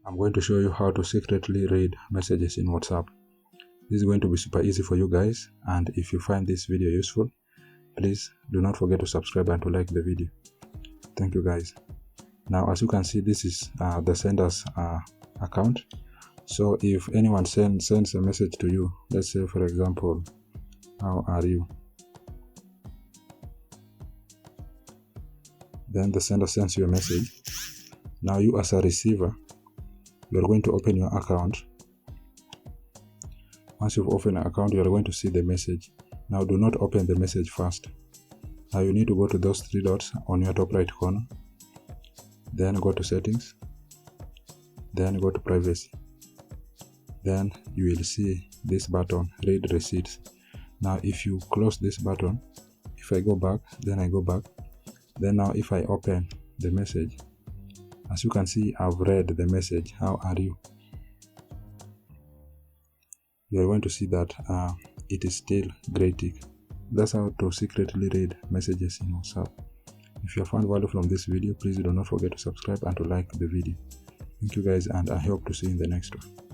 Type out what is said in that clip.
I'm going to show you how to secretly read messages in WhatsApp. This is going to be super easy for you guys, and if you find this video useful, please do not forget to subscribe and to like the video. Thank you guys. Now, as you can see, this is the sender's account. So if anyone sends a message to you, let's say for example, how are you? Then the sender sends you a message. Now you as a receiver, you're going to open your account. Once you've opened an account, you're going to see the message. Now do not open the message first. Now you need to go to those three dots on your top right corner. Then go to settings. Then go to privacy. Then you will see this button, read receipts. Now if you close this button, if I go back, then I go back. Then now if I open the message, as you can see, I've read the message, how are you? You are going to see that it is still grey tick. That's how to secretly read messages in WhatsApp. If you have found value from this video, please do not forget to subscribe and to like the video. Thank you guys, and I hope to see you in the next one.